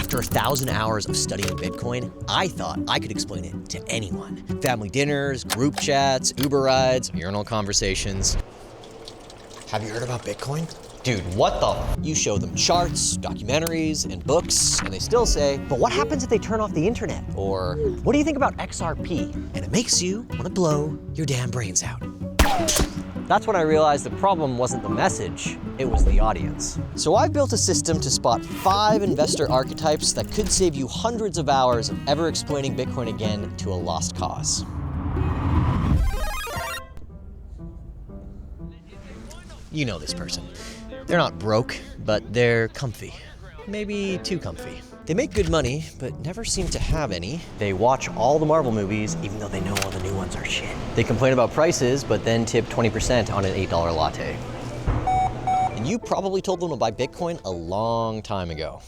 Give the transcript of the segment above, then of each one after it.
After 1,000 hours of studying Bitcoin, I thought I could explain it to anyone. Family dinners, group chats, Uber rides, urinal conversations. Have you heard about Bitcoin? Dude, what the? You show them charts, documentaries, and books, and they still say, but what happens if they turn off the internet? Or, what do you think about XRP? And it makes you want to blow your damn brains out. That's when I realized the problem wasn't the message, it was the audience. So I've built a system to spot 5 investor archetypes that could save you hundreds of hours of ever explaining Bitcoin again to a lost cause. You know this person. They're not broke, but they're comfy. Maybe too comfy. They make good money, but never seem to have any. They watch all the Marvel movies, even though they know all the new ones are shit. They complain about prices, but then tip 20% on an $8 latte. And you probably told them to buy Bitcoin a long time ago.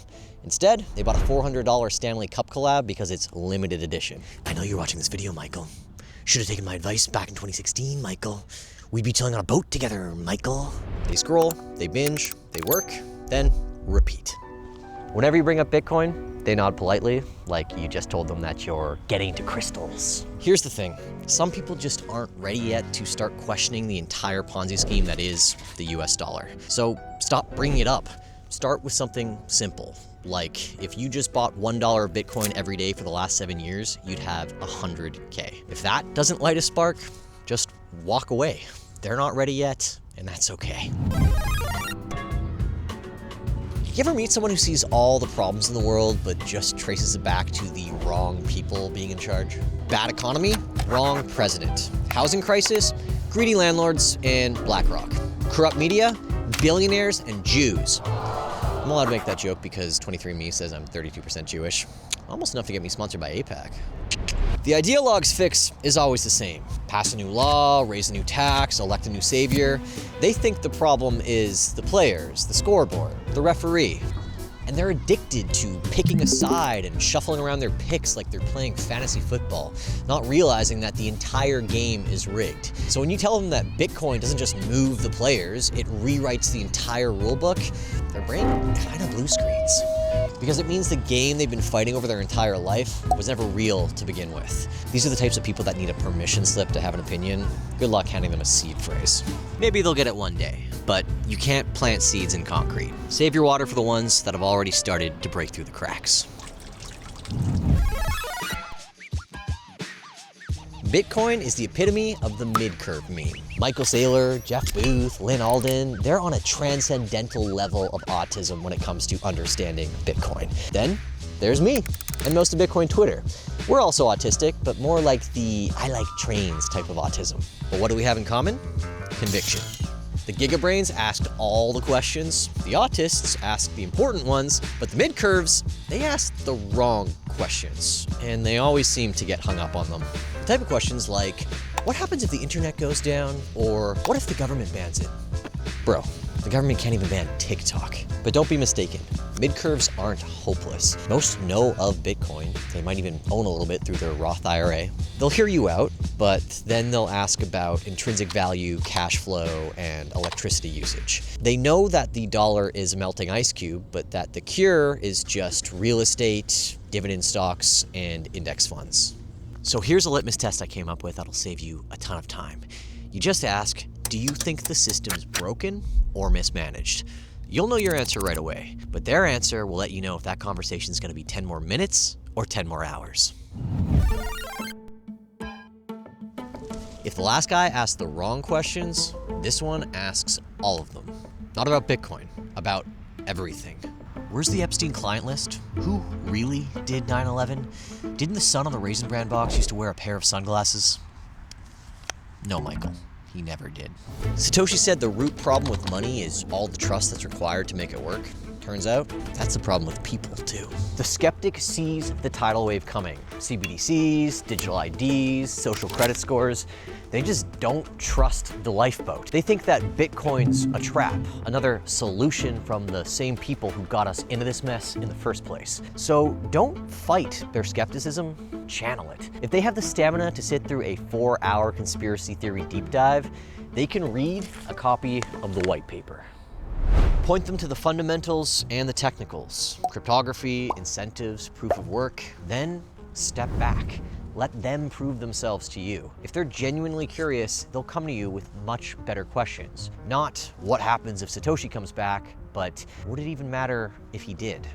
Instead, they bought a $400 Stanley Cup collab because it's limited edition. I know you're watching this video, Michael. Should have taken my advice back in 2016, Michael. We'd be chilling on a boat together, Michael. They scroll, they binge, they work, then repeat. Whenever you bring up Bitcoin, they nod politely, like you just told them that you're getting to crystals. Here's the thing, some people just aren't ready yet to start questioning the entire Ponzi scheme that is the US dollar. So stop bringing it up. Start with something simple. Like, if you just bought $1 of Bitcoin every day for the last 7 years, you'd have 100K. If that doesn't light a spark, just walk away. They're not ready yet, and that's okay. You ever meet someone who sees all the problems in the world, but just traces it back to the wrong people being in charge? Bad economy, wrong president. Housing crisis, greedy landlords, and BlackRock. Corrupt media, billionaires, and Jews. I'm allowed to make that joke because 23andMe says I'm 32% Jewish. Almost enough to get me sponsored by APAC. The ideologue's fix is always the same. Pass a new law, raise a new tax, elect a new savior. They think the problem is the players, the scoreboard, the referee. And they're addicted to picking a side and shuffling around their picks like they're playing fantasy football, not realizing that the entire game is rigged. So when you tell them that Bitcoin doesn't just move the players, it rewrites the entire rulebook, their brain kind of blue screens. Because it means the game they've been fighting over their entire life was never real to begin with. These are the types of people that need a permission slip to have an opinion. Good luck handing them a seed phrase. Maybe they'll get it one day, but you can't plant seeds in concrete. Save your water for the ones that have already started to break through the cracks. Bitcoin is the epitome of the mid-curve meme. Michael Saylor, Jeff Booth, Lynn Alden, they're on a transcendental level of autism when it comes to understanding Bitcoin. Then there's me and most of Bitcoin Twitter. We're also autistic, but more like the I like trains type of autism. But what do we have in common? Conviction. The gigabrains asked all the questions, the autists asked the important ones, but the mid-curves, they asked the wrong questions, and they always seem to get hung up on them. The type of questions like, what happens if the internet goes down? Or what if the government bans it? Bro, the government can't even ban TikTok. But don't be mistaken, mid-curves aren't hopeless. Most know of Bitcoin. They might even own a little bit through their Roth IRA. They'll hear you out, but then they'll ask about intrinsic value, cash flow, and electricity usage. They know that the dollar is a melting ice cube, but that the cure is just real estate, dividend stocks, and index funds. So here's a litmus test I came up with that'll save you a ton of time. You just ask, do you think the system's broken or mismanaged? You'll know your answer right away, but their answer will let you know if that conversation is going to be 10 more minutes or 10 more hours. If the last guy asked the wrong questions, this one asks all of them. Not about Bitcoin, about everything. Where's the Epstein client list? Who really did 9/11? Didn't the son on the Raisin Bran box used to wear a pair of sunglasses? No, Michael. He never did. Satoshi said the root problem with money is all the trust that's required to make it work. Turns out, that's the problem with people, too. The skeptic sees the tidal wave coming. CBDCs, digital IDs, social credit scores. They just don't trust the lifeboat. They think that Bitcoin's a trap, another solution from the same people who got us into this mess in the first place. So don't fight their skepticism, channel it. If they have the stamina to sit through a 4-hour conspiracy theory deep dive, they can read a copy of the white paper. Point them to the fundamentals and the technicals, cryptography, incentives, proof of work, then step back. Let them prove themselves to you. If they're genuinely curious, they'll come to you with much better questions. Not what happens if Satoshi comes back, but would it even matter if he did?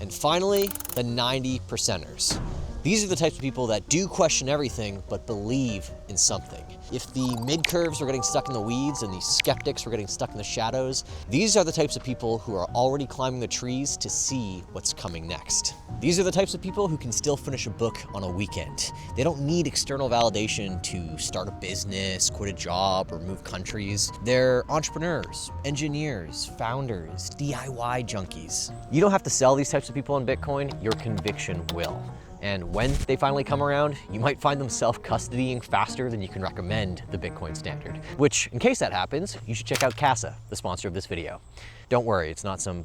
And finally, the 90%ers. These are the types of people that do question everything, but believe in something. If the mid-curves are getting stuck in the weeds and the skeptics are getting stuck in the shadows, these are the types of people who are already climbing the trees to see what's coming next. These are the types of people who can still finish a book on a weekend. They don't need external validation to start a business, quit a job, or move countries. They're entrepreneurs, engineers, founders, DIY junkies. You don't have to sell these types of people on Bitcoin, your conviction will. And when they finally come around, you might find them self-custodying faster than you can recommend the Bitcoin standard. Which, in case that happens, you should check out Casa, the sponsor of this video. Don't worry, it's not some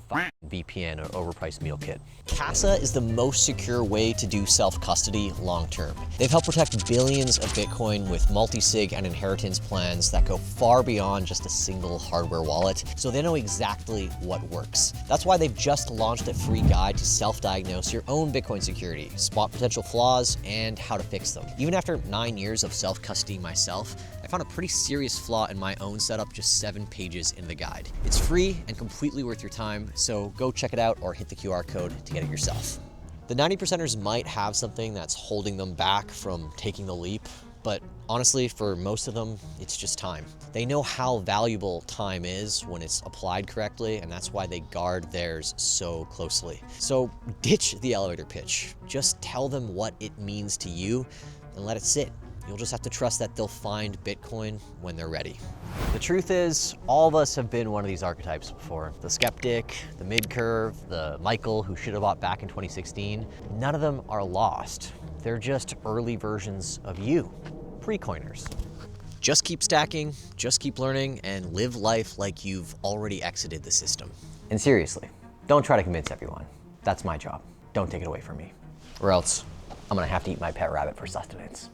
VPN or overpriced meal kit. Casa is the most secure way to do self-custody long-term. They've helped protect billions of Bitcoin with multi-sig and inheritance plans that go far beyond just a single hardware wallet, so they know exactly what works. That's why they've just launched a free guide to self-diagnose your own Bitcoin security, spot potential flaws, and how to fix them. Even after 9 years of self-custodying myself, I found a pretty serious flaw in my own setup just 7 pages in the guide. It's free and completely worth your time, so go check it out or hit the QR code to get it yourself. The 90%ers might have something that's holding them back from taking the leap, but honestly, for most of them, it's just time. They know how valuable time is when it's applied correctly, and that's why they guard theirs so closely. So ditch the elevator pitch. Just tell them what it means to you and let it sit. You'll just have to trust that they'll find Bitcoin when they're ready. The truth is, all of us have been one of these archetypes before. The skeptic, the mid-curve, the Michael who should have bought back in 2016. None of them are lost. They're just early versions of you, pre-coiners. Just keep stacking, just keep learning, and live life like you've already exited the system. And seriously, don't try to convince everyone. That's my job. Don't take it away from me. Or else, I'm gonna have to eat my pet rabbit for sustenance.